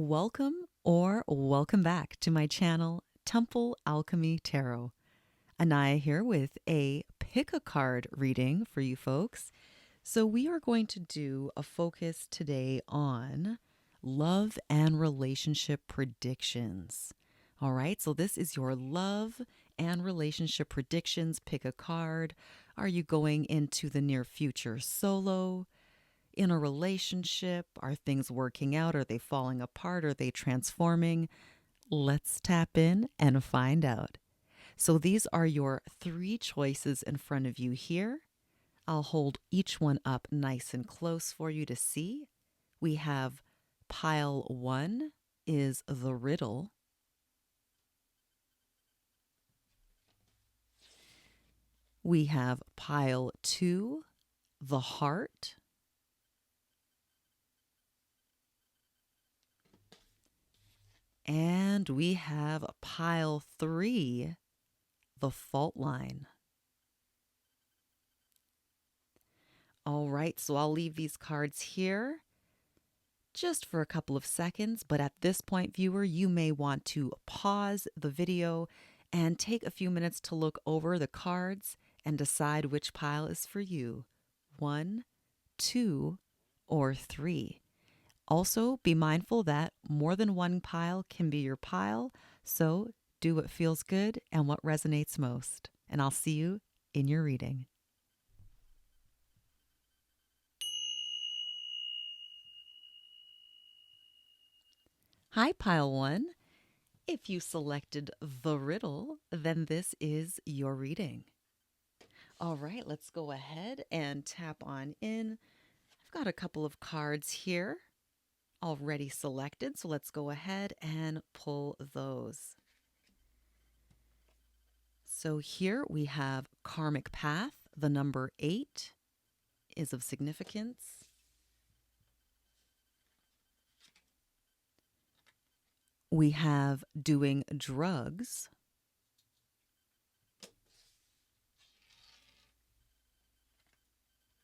Welcome or welcome back to my channel, Temple Alchemy Tarot. Anaya here with a pick a card reading for you folks. So we are going to do a focus today on love and relationship predictions. All right, so this is your love and relationship predictions. Pick a card. Are you going into the near future solo? In a relationship? Are things working out? Are they falling apart? Are they transforming? Let's tap in and find out. So these are your three choices in front of you here. I'll hold each one up nice and close for you to see. We have pile one is the riddle. We have pile two, the heart. And we have pile three, the fault line. All right, so I'll leave these cards here just for a couple of seconds, but at this point, viewer, you may want to pause the video and take a few minutes to look over the cards and decide which pile is for you. 1, 2, or 3. Also, be mindful that more than one pile can be your pile, so do what feels good and what resonates most. And I'll see you in your reading. Hi, pile one. If you selected the riddle, then this is your reading. All right, let's go ahead and tap on in. I've got a couple of cards here already selected, so let's go ahead and pull those. So here we have karmic path. The number 8 is of significance. We have doing drugs.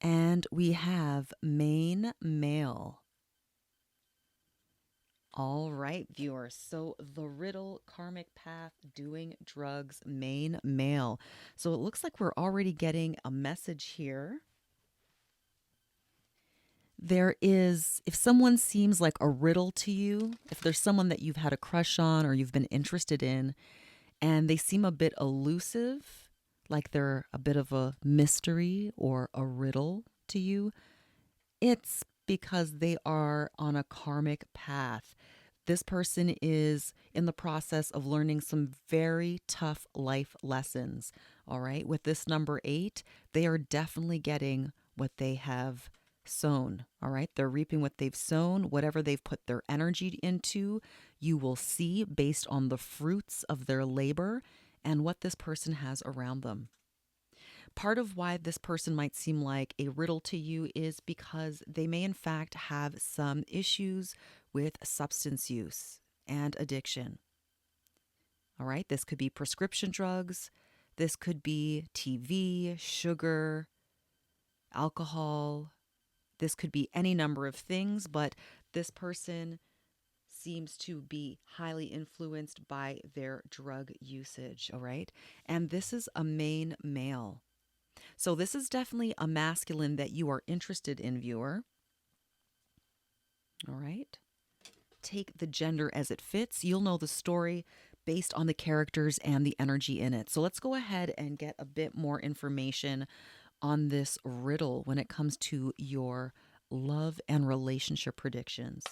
And we have main male. All right, viewers. So the riddle, karmic path, doing drugs, main male. So it looks like we're already getting a message here. There is, if someone seems like a riddle to you, if there's someone that you've had a crush on or you've been interested in, and they seem a bit elusive, like they're a bit of a mystery or a riddle to you, it's because they are on a karmic path. This person is in the process of learning some very tough life lessons. All right. With this number 8, they are definitely getting what they have sown. All right. They're reaping what they've sown. Whatever they've put their energy into, you will see based on the fruits of their labor and what this person has around them. Part of why this person might seem like a riddle to you is because they may in fact have some issues with substance use and addiction. All right, this could be prescription drugs, this could be TV, sugar, alcohol, this could be any number of things, but this person seems to be highly influenced by their drug usage, all right? And this is a main male. So this is definitely a masculine that you are interested in, viewer. All right. Take the gender as it fits. You'll know the story based on the characters and the energy in it. So let's go ahead and get a bit more information on this riddle when it comes to your love and relationship predictions.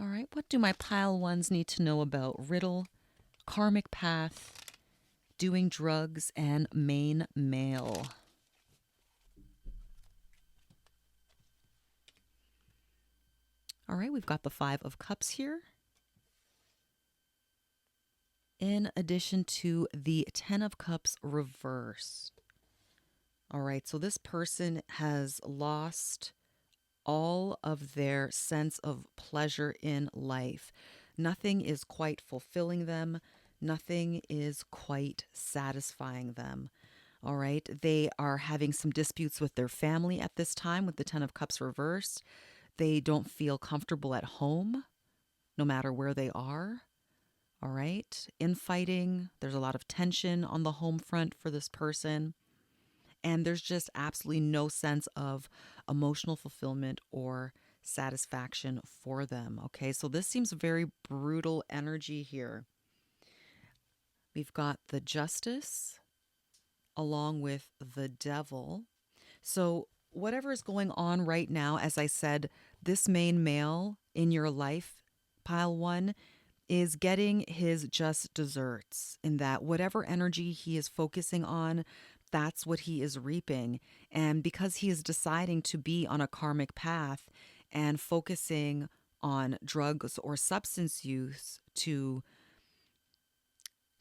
All right, what do my pile ones need to know about riddle, karmic path, doing drugs, and main male? All right, we've got the 5 of Cups here. In addition to the 10 of Cups reversed. All right, so this person has lost all of their sense of pleasure in life. Nothing is quite fulfilling them. Nothing is quite satisfying them. All right. They are having some disputes with their family at this time with the Ten of Cups reversed. They don't feel comfortable at home, no matter where they are. All right. Infighting. There's a lot of tension on the home front for this person. And there's just absolutely no sense of emotional fulfillment or satisfaction for them. Okay. So this seems very brutal energy here. We've got the Justice along with the Devil. So, whatever is going on right now, as I said, this main male in your life, pile one, is getting his just desserts in that whatever energy he is focusing on, that's what he is reaping. And because he is deciding to be on a karmic path and focusing on drugs or substance use to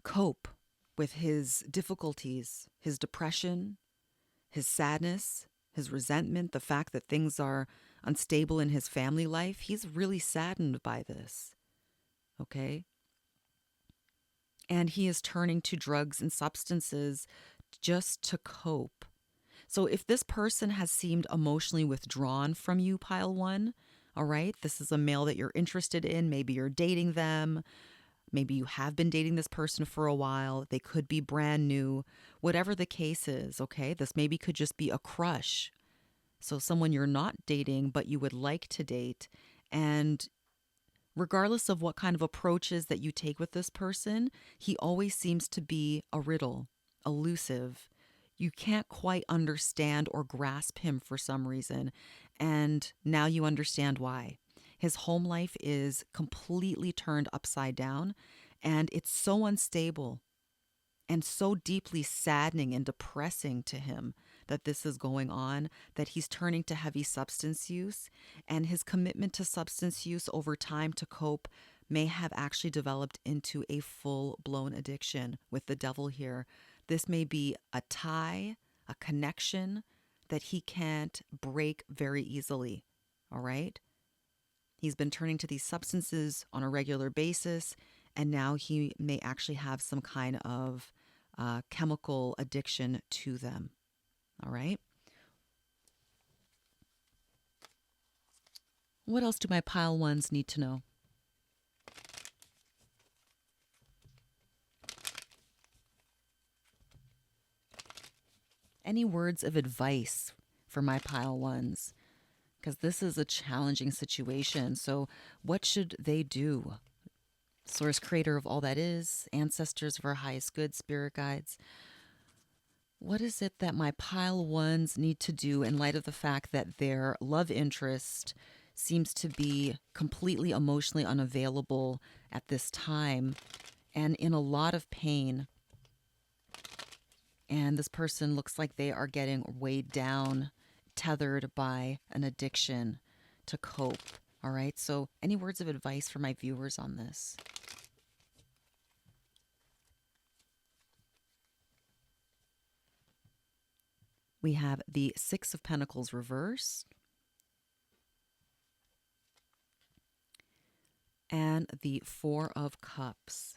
cope with his difficulties, his depression, his sadness, his resentment, the fact that things are unstable in his family life, he's really saddened by this. Okay? And he is turning to drugs and substances just to cope. So if this person has seemed emotionally withdrawn from you, pile one, all right, this is a male that you're interested in. Maybe you're dating them. Maybe you have been dating this person for a while. They could be brand new. Whatever the case is, okay? This maybe could just be a crush. So someone you're not dating, but you would like to date. And regardless of what kind of approaches that you take with this person, he always seems to be a riddle, elusive. You can't quite understand or grasp him for some reason. And now you understand why. His home life is completely turned upside down, and it's so unstable and so deeply saddening and depressing to him that this is going on, that he's turning to heavy substance use. And his commitment to substance use over time to cope may have actually developed into a full-blown addiction with the Devil here. This may be a tie, a connection that he can't break very easily. All right? He's been turning to these substances on a regular basis, and now he may actually have some kind of chemical addiction to them. All right? What else do my pile ones need to know? Any words of advice for my pile ones? Because this is a challenging situation. So, what should they do? Source, creator of all that is, ancestors of our highest good, spirit guides. What is it that my pile ones need to do in light of the fact that their love interest seems to be completely emotionally unavailable at this time and in a lot of pain? And this person looks like they are getting weighed down, tethered by an addiction to cope. All right. So, any words of advice for my viewers on this? We have the Six of Pentacles reversed and the Four of Cups.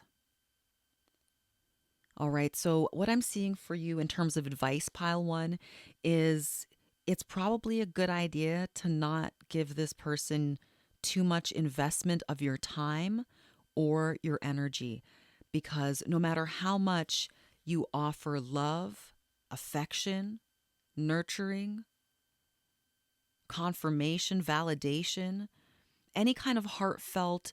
All right. So, what I'm seeing for you in terms of advice, pile one, is it's probably a good idea to not give this person too much investment of your time or your energy, because no matter how much you offer love, affection, nurturing, confirmation, validation, any kind of heartfelt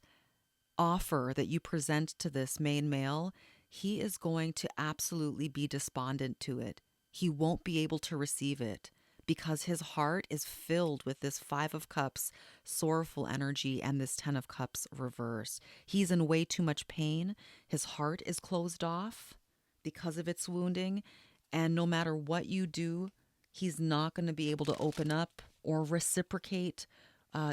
offer that you present to this main male, he is going to absolutely be despondent to it. He won't be able to receive it because his heart is filled with this Five of Cups, sorrowful energy, and this Ten of Cups reverse. He's in way too much pain. His heart is closed off because of its wounding. And no matter what you do, he's not going to be able to open up or reciprocate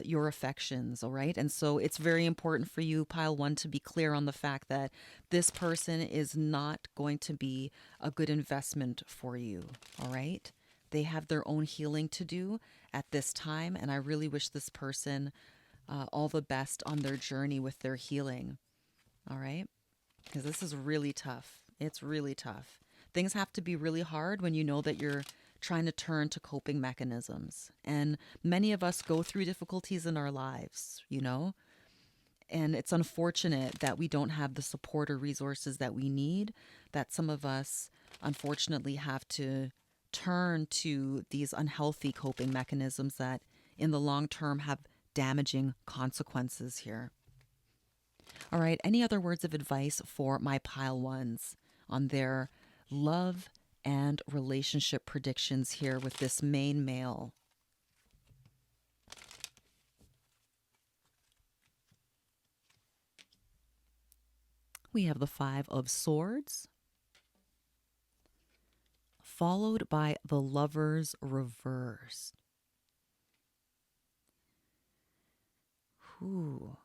your affections, all right? And so it's very important for you, pile one, to be clear on the fact that this person is not going to be a good investment for you, all right? They have their own healing to do at this time, and I really wish this person all the best on their journey with their healing, all right? Because this is really tough. It's really tough. things have to be really hard when you know that you're trying to turn to coping mechanisms. And many of us go through difficulties in our lives, you know? And it's unfortunate that we don't have the support or resources that we need, that some of us unfortunately have to turn to these unhealthy coping mechanisms that in the long term have damaging consequences here. All right, any other words of advice for my pile ones on their love and relationship predictions here with this main male? We have the Five of Swords, followed by the Lover's reverse. Ooh.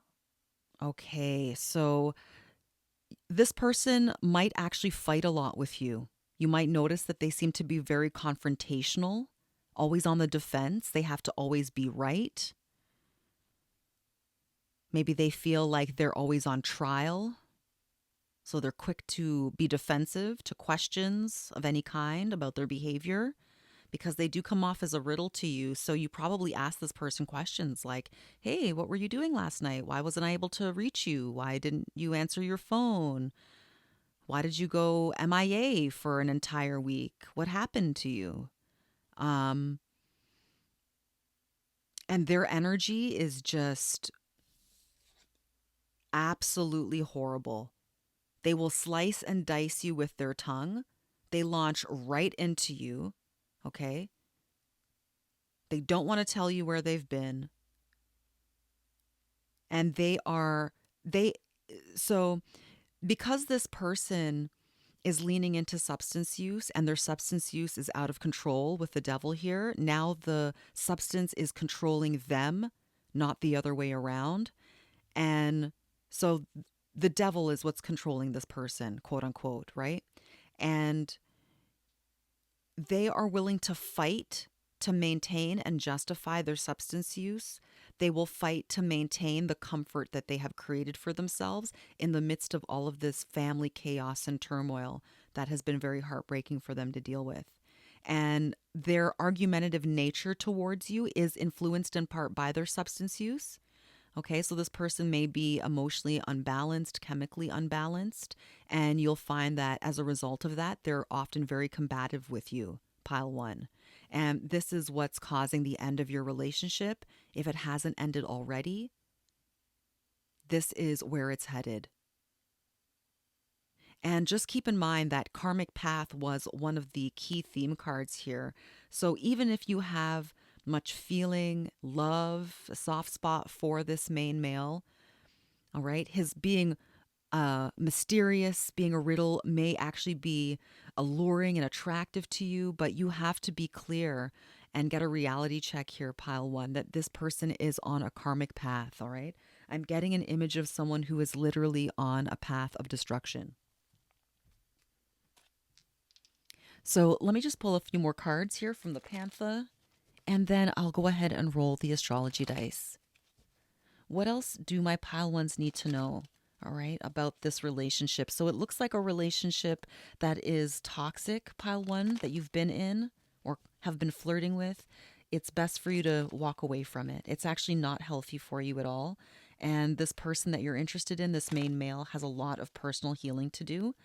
Okay, so this person might actually fight a lot with you. You might notice that they seem to be very confrontational, always on the defense. They have to always be right. Maybe they feel like they're always on trial. So they're quick to be defensive to questions of any kind about their behavior because they do come off as a riddle to you. So you probably ask this person questions like, hey, what were you doing last night? Why wasn't I able to reach you? Why didn't you answer your phone? Why did you go MIA for an entire week? What happened to you? Um, and their energy is just absolutely horrible. They will slice and dice you with their tongue. They launch right into you, okay? They don't want to tell you where they've been. And so because this person is leaning into substance use and their substance use is out of control with the devil here, now the substance is controlling them, not the other way around. And so the devil is what's controlling this person, quote unquote, right? And they are willing to fight to maintain and justify their substance use. They will fight to maintain the comfort that they have created for themselves in the midst of all of this family chaos and turmoil that has been very heartbreaking for them to deal with. And their argumentative nature towards you is influenced in part by their substance use. Okay, so this person may be emotionally unbalanced, chemically unbalanced, and you'll find that as a result of that, they're often very combative with you, pile one. And this is what's causing the end of your relationship. If it hasn't ended already, this is where it's headed. And just keep in mind that karmic path was one of the key theme cards here. So even if you have much feeling, love, a soft spot for this main male, all right, his being mysterious, being a riddle may actually be alluring and attractive to you, but you have to be clear and get a reality check here, pile one, that this person is on a karmic path, all right? I'm getting an image of someone who is literally on a path of destruction. So let me just pull a few more cards here from the Pantha, and then I'll go ahead and roll the astrology dice. What else do my pile ones need to know, all right, about this relationship? So it looks like a relationship that is toxic, pile one, that you've been in or have been flirting with. It's best for you to walk away from it. It's actually not healthy for you at all. And this person that you're interested in, this main male, has a lot of personal healing to do,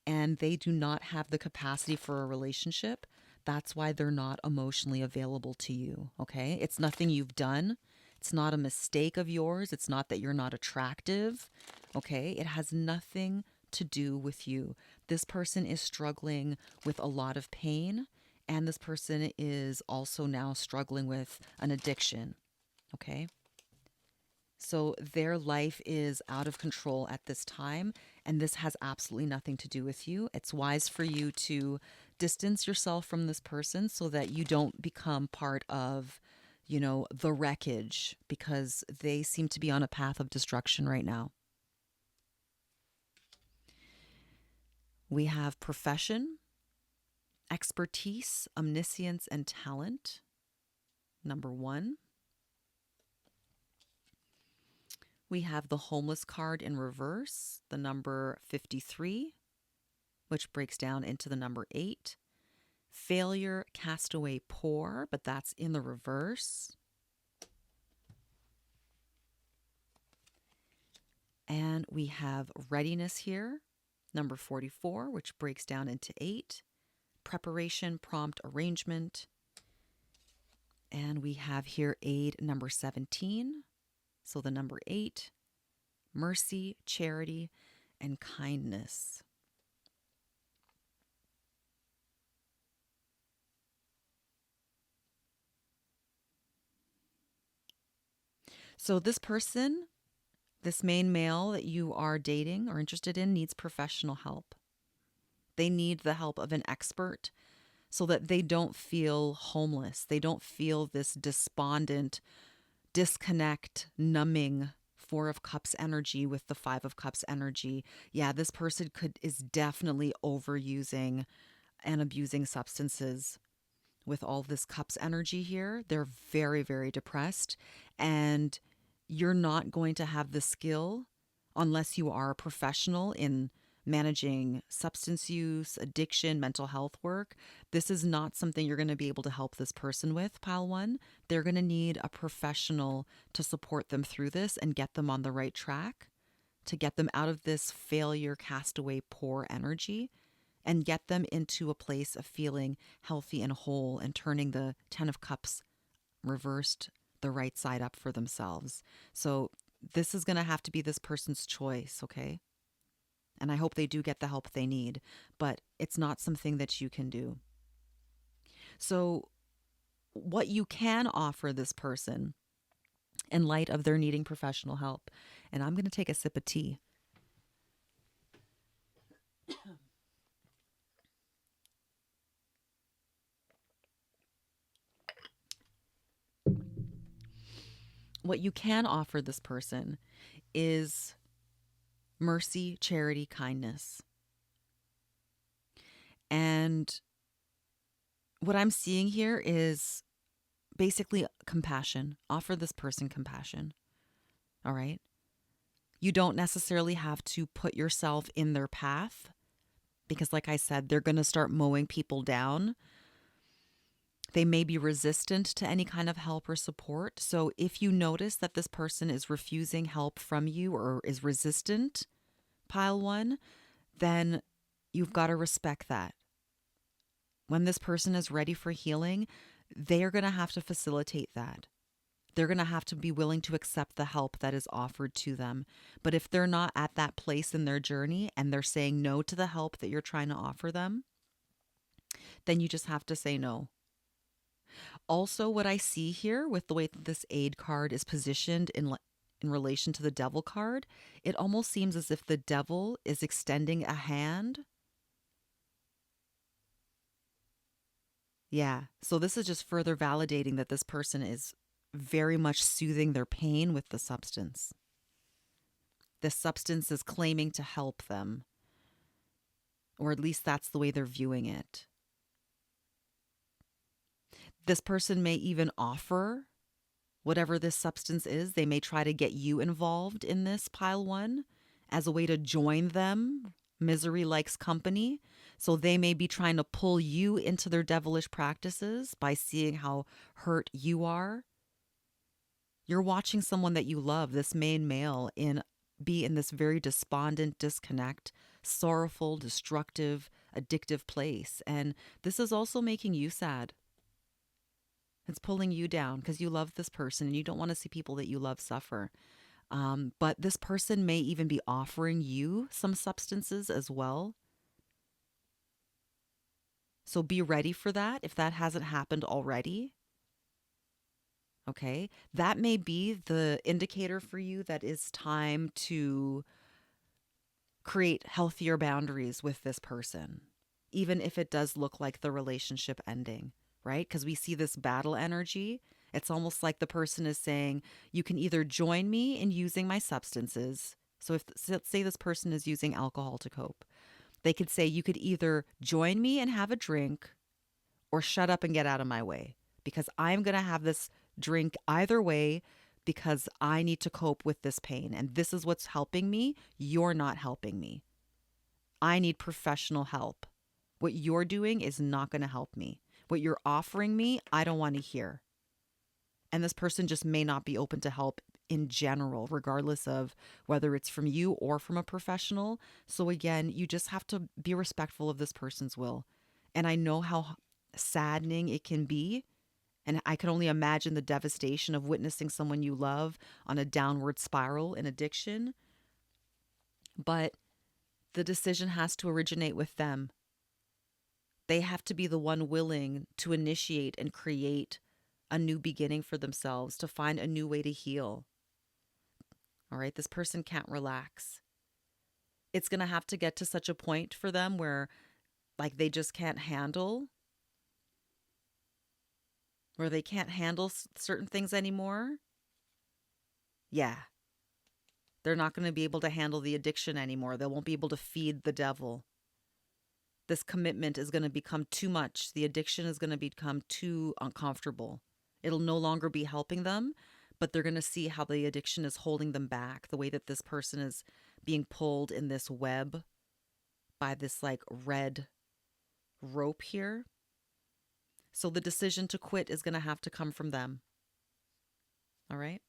and they do not have the capacity for a relationship. That's why they're not emotionally available to you, okay? It's nothing you've done. It's not a mistake of yours. It's not that you're not attractive, okay? It has nothing to do with you. This person is struggling with a lot of pain, and this person is also now struggling with an addiction, okay? So their life is out of control at this time, and this has absolutely nothing to do with you. It's wise for you to distance yourself from this person so that you don't become part of, you know, the wreckage, because they seem to be on a path of destruction right now. We have profession, expertise, omniscience, and talent. Number one. We have the homeless card in reverse, the number 53. which breaks down into the number 8. Failure, castaway, poor, but that's in the reverse. And we have readiness here, number 44, which breaks down into 8. Preparation, prompt, arrangement. And we have here aid, number 17. So the number 8, mercy, charity, and kindness. So this person, this main male that you are dating or interested in, needs professional help. They need the help of an expert so that they don't feel homeless. They don't feel this despondent, disconnect, numbing 4 of Cups energy with the 5 of Cups energy. Yeah, this person is definitely overusing and abusing substances. With all this Cups energy here, they're very, very depressed, and you're not going to have the skill unless you are a professional in managing substance use, addiction, mental health work. This is not something you're going to be able to help this person with, pile 1. They're going to need a professional to support them through this and get them on the right track, to get them out of this failure, castaway, poor energy, and get them into a place of feeling healthy and whole and turning the 10 of Cups reversed the right side up for themselves. So this is going to have to be this person's choice, okay? And I hope they do get the help they need, but it's not something that you can do. So what you can offer this person in light of their needing professional help, and I'm going to take a sip of tea. What you can offer this person is mercy, charity, kindness. And what I'm seeing here is basically compassion. Offer this person compassion. All right? You don't necessarily have to put yourself in their path because, like I said, they're going to start mowing people down. They may be resistant to any kind of help or support. So if you notice that this person is refusing help from you or is resistant, pile 1, then you've got to respect that. When this person is ready for healing, they are going to have to facilitate that. They're going to have to be willing to accept the help that is offered to them. But if they're not at that place in their journey and they're saying no to the help that you're trying to offer them, then you just have to say no. Also, what I see here with the way that this aid card is positioned in relation to the devil card, it almost seems as if the devil is extending a hand. Yeah, so this is just further validating that this person is very much soothing their pain with the substance. The substance is claiming to help them, or at least that's the way they're viewing it. This person may even offer whatever this substance is. They may try to get you involved in this, pile 1, as a way to join them. Misery likes company. So they may be trying to pull you into their devilish practices by seeing how hurt you are. You're watching someone that you love, this main male, be in this very despondent, disconnect, sorrowful, destructive, addictive place. And this is also making you sad. It's pulling you down because you love this person and you don't want to see people that you love suffer. But this person may even be offering you some substances as well. So be ready for that if that hasn't happened already. Okay, that may be the indicator for you that it's time to create healthier boundaries with this person, even if it does look like the relationship ending, right? Because we see this battle energy. It's almost like the person is saying, you can either join me in using my substances. So if, let's say this person is using alcohol to cope, they could say, you could either join me and have a drink or shut up and get out of my way because I'm going to have this drink either way because I need to cope with this pain. And this is what's helping me. You're not helping me. I need professional help. What you're doing is not going to help me. What you're offering me, I don't want to hear. And this person just may not be open to help in general, regardless of whether it's from you or from a professional. So, again, you just have to be respectful of this person's will. And I know how saddening it can be. And I can only imagine the devastation of witnessing someone you love on a downward spiral in addiction. But the decision has to originate with them. They have to be the one willing to initiate and create a new beginning for themselves, to find a new way to heal. All right, this person can't relax. It's going to have to get to such a point for them where, like, they just can't handle, where they can't handle certain things anymore. Yeah, they're not going to be able to handle the addiction anymore. They won't be able to feed the devil. This commitment is going to become too much. The addiction is going to become too uncomfortable. It'll no longer be helping them, but they're going to see how the addiction is holding them back, the way that this person is being pulled in this web by this like red rope here. So the decision to quit is going to have to come from them. All right?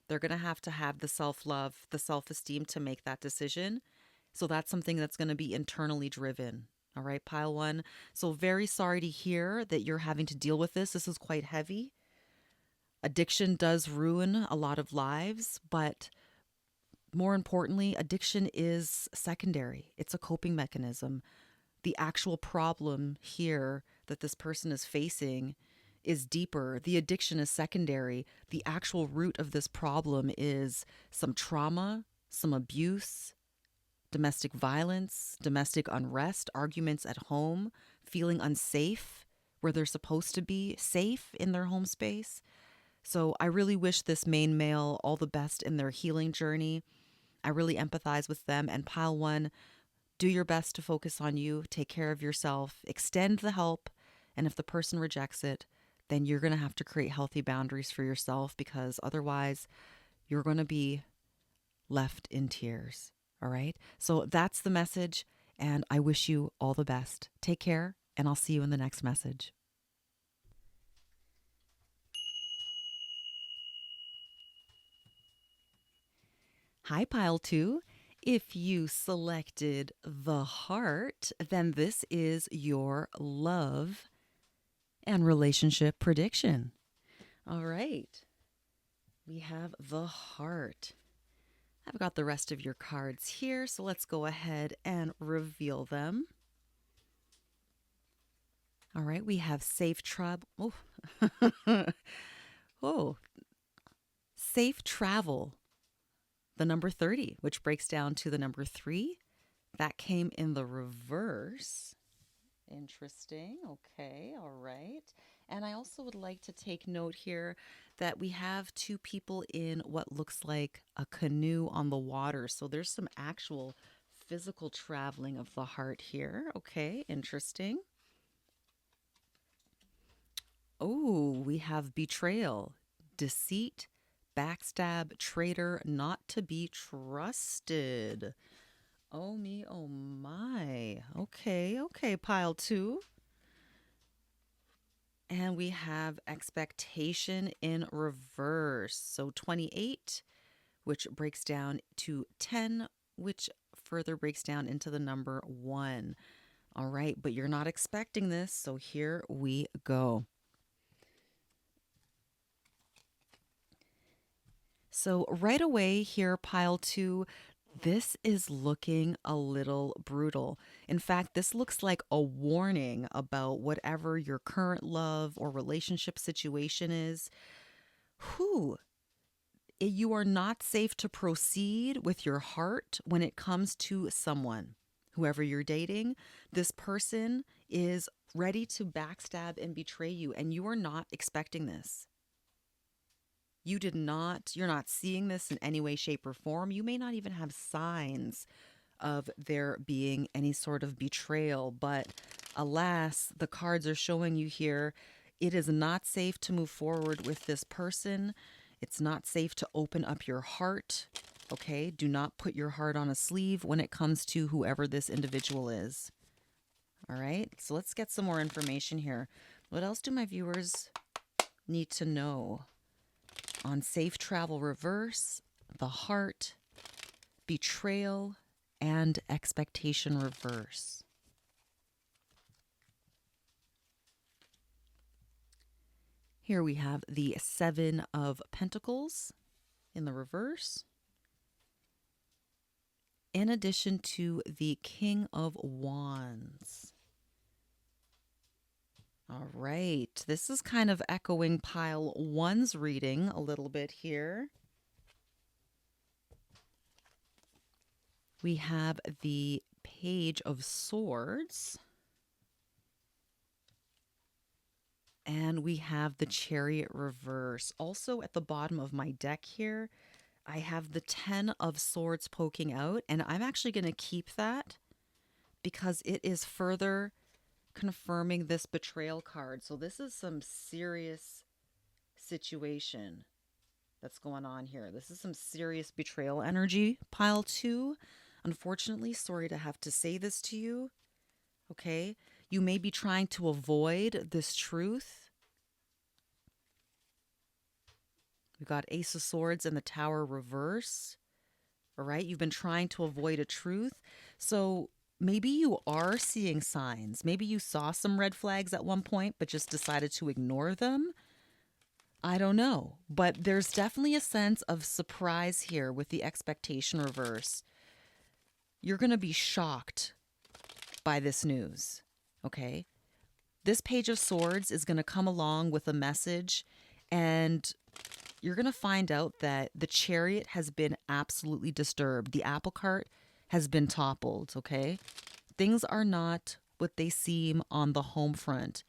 They're going to have the self-love, the self-esteem to make that decision. So that's something that's going to be internally driven. All right, pile one. So very sorry to hear that you're having to deal with this. This is quite heavy. Addiction does ruin a lot of lives, but more importantly, addiction is secondary. It's a coping mechanism. The actual problem here that this person is facing is deeper. The addiction is secondary. The actual root of this problem is some trauma, some abuse, domestic violence, domestic unrest, arguments at home, feeling unsafe where they're supposed to be safe in their home space. So I really wish this main male all the best in their healing journey. I really empathize with them. And pile one, do your best to focus on you, take care of yourself, extend the help. And if the person rejects it, then you're going to have to create healthy boundaries for yourself, because otherwise you're going to be left in tears. All right. So that's the message. And I wish you all the best. Take care. And I'll see you in the next message. Hi, pile two. If you selected the heart, then this is your love and relationship prediction. All right. We have the heart. I've got the rest of your cards here, so let's go ahead and reveal them. All right, we have safe travel. Oh. Oh, safe travel. The number 30, which breaks down to the number 3. That came in the reverse. Interesting. Okay, all right. And I also would like to take note here that we have two people in what looks like a canoe on the water. So there's some actual physical traveling of the heart here. Okay, interesting. Oh, we have betrayal, deceit, backstab, traitor, not to be trusted. Oh me, oh my. Okay, pile two. And we have expectation in reverse. So 28, which breaks down to 10, which further breaks down into the number 1. All right, but you're not expecting this, so here we go. So right away here, pile two, this is looking a little brutal. In fact, this looks like a warning about whatever your current love or relationship situation is. You are not safe to proceed with your heart when it comes to someone. Whoever you're dating, this person is ready to backstab and betray you, and you are not expecting this. You're not seeing this in any way, shape, or form. You may not even have signs of there being any sort of betrayal, but alas, the cards are showing you here, it is not safe to move forward with this person. It's not safe to open up your heart. Okay? Do not put your heart on a sleeve when it comes to whoever this individual is. All right? So let's get some more information here. What else do my viewers need to know on safe travel reverse, the heart, betrayal, and expectation reverse? Here we have the Seven of Pentacles in the reverse, in addition to the King of Wands. All right, this is kind of echoing pile one's reading a little bit here. We have the Page of Swords. And we have the Chariot reverse. Also at the bottom of my deck here, I have the 10 of Swords poking out. And I'm actually going to keep that because it is further confirming this betrayal card. So this is some serious situation that's going on here. This is some serious betrayal energy, pile 2. Unfortunately, sorry to have to say this to you. Okay? You may be trying to avoid this truth. We've got Ace of Swords and the Tower reverse. All right? You've been trying to avoid a truth. So maybe you are seeing signs. Maybe you saw some red flags at one point, but just decided to ignore them. I don't know. But there's definitely a sense of surprise here with the expectation reverse. You're going to be shocked by this news. Okay? This Page of Swords is going to come along with a message, and you're going to find out that the Chariot has been absolutely disturbed. The apple cart has been toppled, okay? Things are not what they seem on the home front.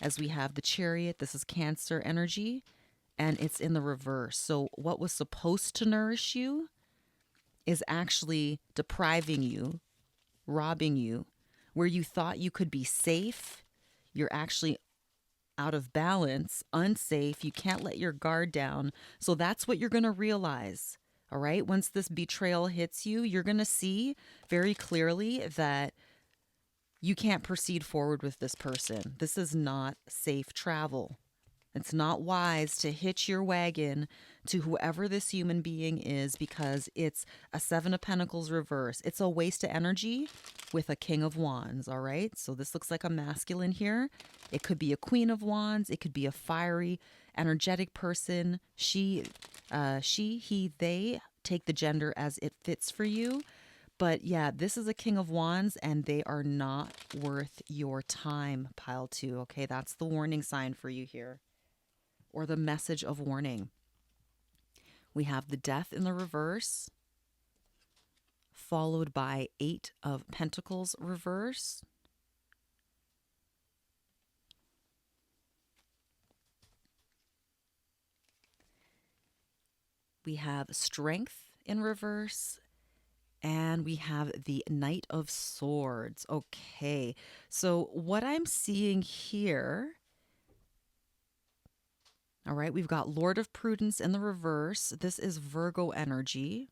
As we have the Chariot, this is Cancer energy, and it's in the reverse. So what was supposed to nourish you is actually depriving you, robbing you. Where you thought you could be safe, you're actually out of balance, unsafe. You can't let your guard down. So that's what you're going to realize. All right. Once this betrayal hits you, you're going to see very clearly that you can't proceed forward with this person. This is not safe travel. It's not wise to hitch your wagon to whoever this human being is because it's a Seven of Pentacles reverse. It's a waste of energy with a King of Wands, all right? So this looks like a masculine here. It could be a Queen of Wands. It could be a fiery, energetic person. She, he, they. Take the gender as it fits for you. But yeah, this is a King of Wands, and they are not worth your time, pile 2, okay? That's the warning sign for you here, or the message of warning. We have the Death in the reverse, followed by 8 of Pentacles reverse. We have Strength in reverse, and we have the Knight of Swords. Okay, so what I'm seeing here, all right, we've got Lord of Prudence in the reverse. This is Virgo energy.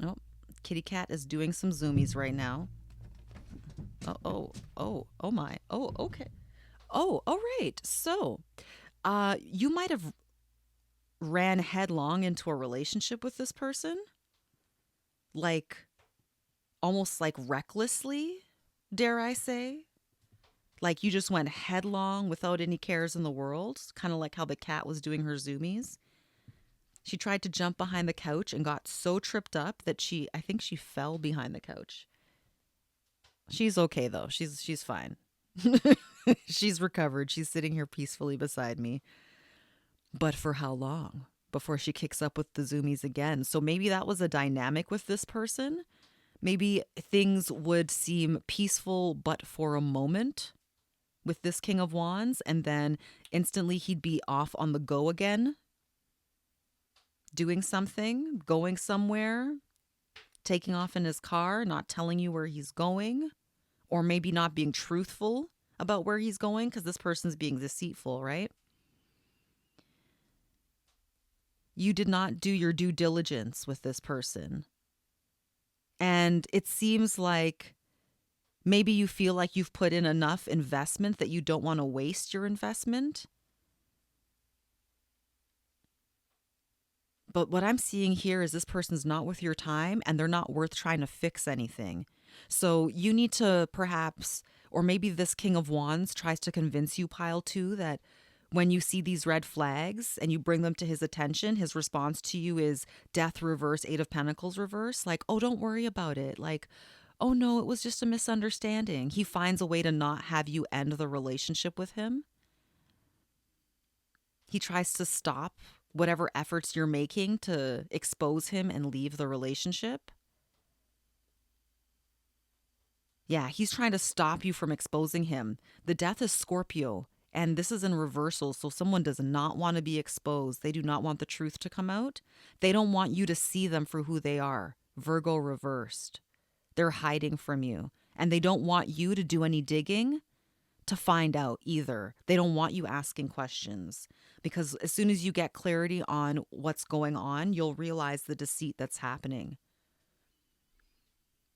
Oh, kitty cat is doing some zoomies right now. Oh my. Oh, okay. Oh, all right. So, you might have ran headlong into a relationship with this person, like almost like recklessly, dare I say. Like you just went headlong without any cares in the world, kind of like how the cat was doing her zoomies. She tried to jump behind the couch and got so tripped up that I think she fell behind the couch. She's okay though. She's fine. She's recovered. She's sitting here peacefully beside me. But for how long before she kicks up with the zoomies again? So maybe that was a dynamic with this person. Maybe things would seem peaceful but for a moment with this King of Wands, and then instantly he'd be off on the go again, doing something, going somewhere, taking off in his car, not telling you where he's going, or maybe not being truthful about where he's going because this person's being deceitful, right? You did not do your due diligence with this person. And it seems like maybe you feel like you've put in enough investment that you don't want to waste your investment. But what I'm seeing here is this person's not worth your time and they're not worth trying to fix anything. So you need to perhaps, or maybe this King of Wands tries to convince you, pile two, that when you see these red flags and you bring them to his attention, his response to you is Death reverse, Eight of Pentacles reverse. Like, oh, don't worry about it. Like, oh no, it was just a misunderstanding. He finds a way to not have you end the relationship with him. He tries to stop whatever efforts you're making to expose him and leave the relationship. Yeah, he's trying to stop you from exposing him. The Death is Scorpio, and this is in reversal, so someone does not want to be exposed. They do not want the truth to come out. They don't want you to see them for who they are. Virgo reversed. They're hiding from you, and they don't want you to do any digging to find out either. They don't want you asking questions because as soon as you get clarity on what's going on, you'll realize the deceit that's happening.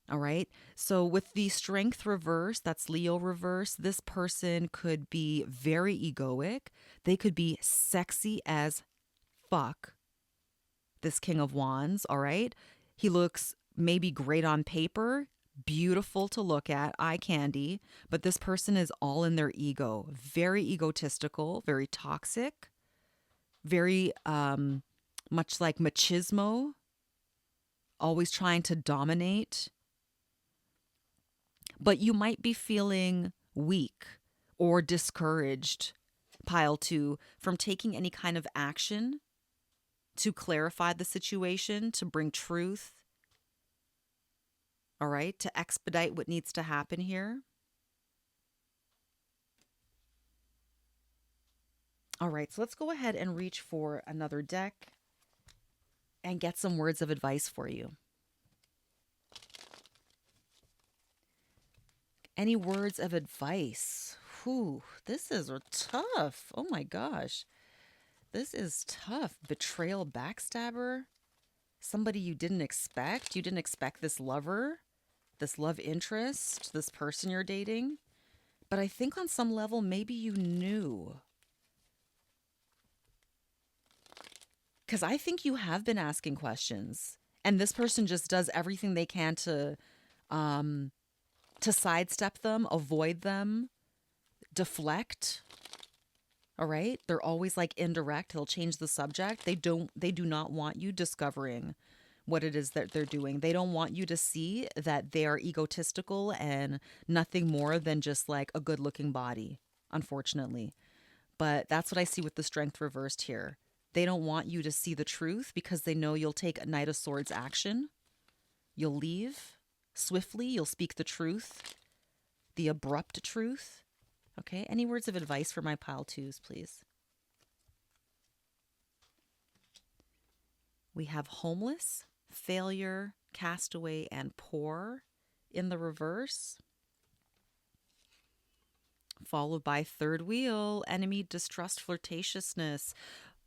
All right. So with the Strength reverse, that's Leo reverse, this person could be very egoic. They could be sexy as fuck. This King of Wands. All right. He looks maybe great on paper, beautiful to look at, eye candy, but this person is all in their ego, very egotistical, very toxic, very much like machismo, always trying to dominate. But you might be feeling weak or discouraged, pile two, from taking any kind of action to clarify the situation, to bring truth. All right, to expedite what needs to happen here. All right, so let's go ahead and reach for another deck and get some words of advice for you. Any words of advice? Whew, this is tough. Oh my gosh. This is tough. Betrayal, backstabber. Somebody you didn't expect. You didn't expect this lover, this love interest, this person you're dating. But I think on some level, maybe you knew. Because I think you have been asking questions. And this person just does everything they can to sidestep them, avoid them, deflect. All right? They're always like indirect. They'll change the subject. They do not want you discovering what it is that they're doing. They don't want you to see that they are egotistical and nothing more than just like a good-looking body, unfortunately. But that's what I see with the Strength reversed here. They don't want you to see the truth because they know you'll take a Knight of Swords action. You'll leave swiftly. You'll speak the truth, the abrupt truth. Okay, any words of advice for my pile twos, please? We have homeless, failure, castaway, and poor in the reverse. Followed by third wheel, enemy, distrust, flirtatiousness.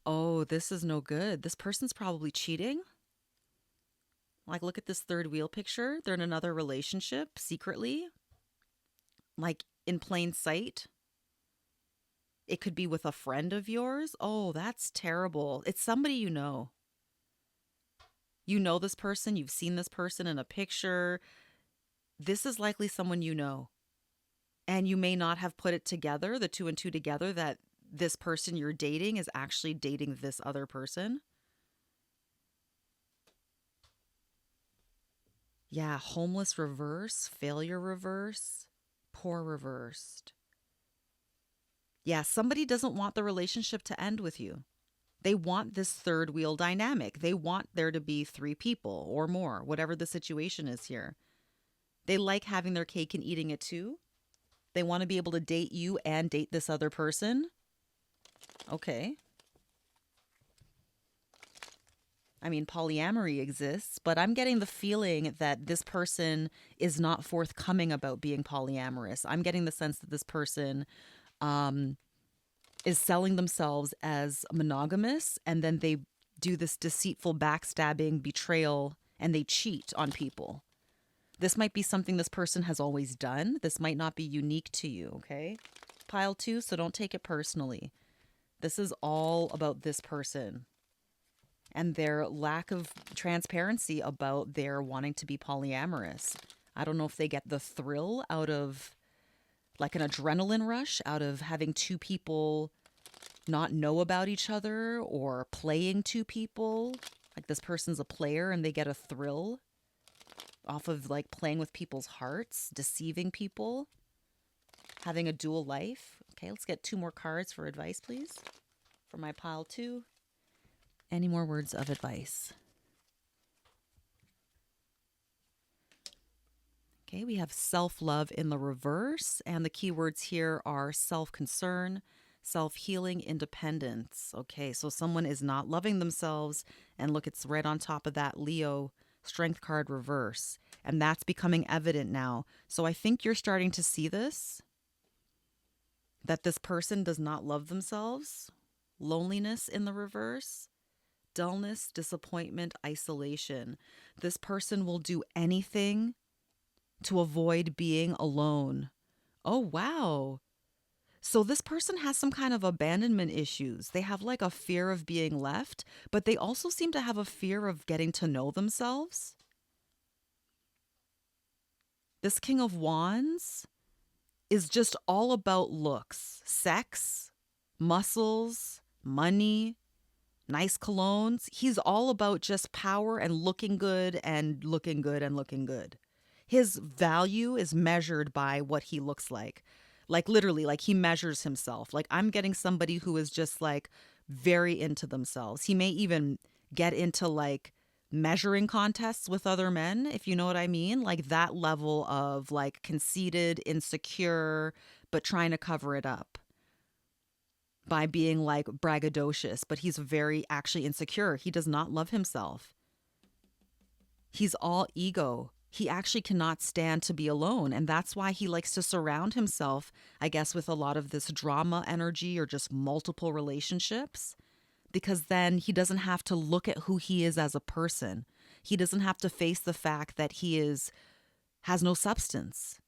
Oh, this is no good. This person's probably cheating. Like, look at this third wheel picture. They're in another relationship secretly, like in plain sight. It could be with a friend of yours. Oh, that's terrible. It's somebody you know. You know this person. You've seen this person in a picture. This is likely someone you know. And you may not have put it together, the two and two together, that this person you're dating is actually dating this other person. Yeah, homeless reverse, failure reverse, poor reversed. Yeah, somebody doesn't want the relationship to end with you. They want this third wheel dynamic. They want there to be three people or more, whatever the situation is here. They like having their cake and eating it too. They want to be able to date you and date this other person. Okay. I mean, polyamory exists, but I'm getting the feeling that this person is not forthcoming about being polyamorous. I'm getting the sense that this person um, is selling themselves as monogamous, and then they do this deceitful backstabbing betrayal and they cheat on people. This might be something this person has always done. This might not be unique to you, okay? Pile 2, so don't take it personally. This is all about this person and their lack of transparency about their wanting to be polyamorous. I don't know if they get the thrill out of like an adrenaline rush out of having two people not know about each other or playing two people. Like this person's a player and they get a thrill off of like playing with people's hearts, deceiving people, having a dual life. Okay, let's get 2 more cards for advice, please, for my pile 2. Any more words of advice? Okay, we have self-love in the reverse, and the keywords here are self-concern, self-healing, independence. Okay, so someone is not loving themselves, and look, it's right on top of that Leo strength card reverse, and that's becoming evident now. So I think you're starting to see this, that this person does not love themselves. Loneliness in the reverse, dullness, disappointment, isolation. This person will do anything to avoid being alone. Oh, wow. So this person has some kind of abandonment issues. They have like a fear of being left, but they also seem to have a fear of getting to know themselves. This King of Wands is just all about looks, sex, muscles, money, nice colognes. He's all about just power and looking good and looking good and looking good. His value is measured by what he looks like. Like literally, like he measures himself. Like I'm getting somebody who is just like very into themselves. He may even get into like measuring contests with other men, if you know what I mean. Like that level of like conceited, insecure, but trying to cover it up by being like braggadocious, but he's very actually insecure. He does not love himself. He's all ego. He actually cannot stand to be alone. And that's why he likes to surround himself, I guess, with a lot of this drama energy or just multiple relationships, because then he doesn't have to look at who he is as a person. He doesn't have to face the fact that has no substance.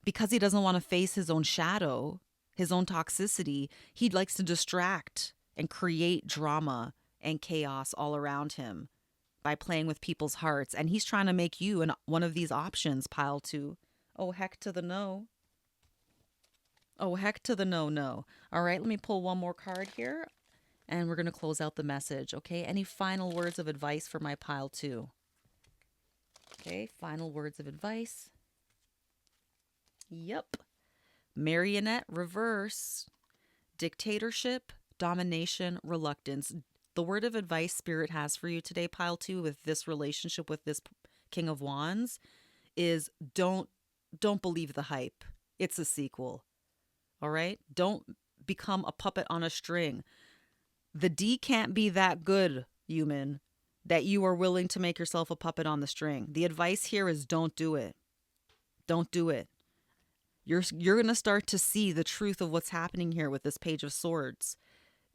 Because he doesn't want to face his own shadow, his own toxicity, he likes to distract and create drama and chaos all around him by playing with people's hearts. And he's trying to make you one of these options, pile 2. Oh, heck to the no. Oh, heck to the no, no. All right, let me pull one more card here and we're going to close out the message. Okay, any final words of advice for my pile 2? Okay, final words of advice. Yep. Marionette reverse. Dictatorship, domination, reluctance. The word of advice Spirit has for you today, pile 2, with this relationship with this King of Wands is don't believe the hype. It's a sequel. All right? Don't become a puppet on a string. The D can't be that good, human, that you are willing to make yourself a puppet on the string. The advice here is don't do it. Don't do it. You're going to start to see the truth of what's happening here with this Page of Swords.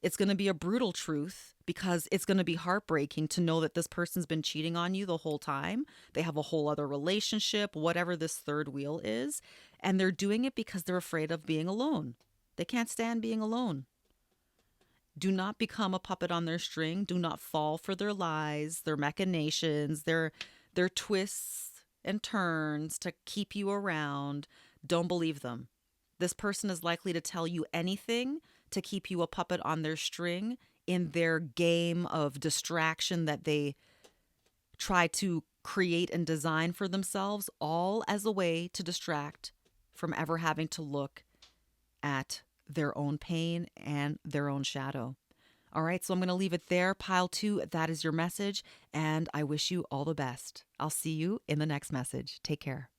It's going to be a brutal truth because it's going to be heartbreaking to know that this person's been cheating on you the whole time. They have a whole other relationship, whatever this third wheel is, and they're doing it because they're afraid of being alone. They can't stand being alone. Do not become a puppet on their string. Do not fall for their lies, their machinations, their twists and turns to keep you around. Don't believe them. This person is likely to tell you anything to keep you a puppet on their string in their game of distraction that they try to create and design for themselves, all as a way to distract from ever having to look at their own pain and their own shadow. All right, so I'm going to leave it there. Pile 2, that is your message, and I wish you all the best. I'll see you in the next message. Take care.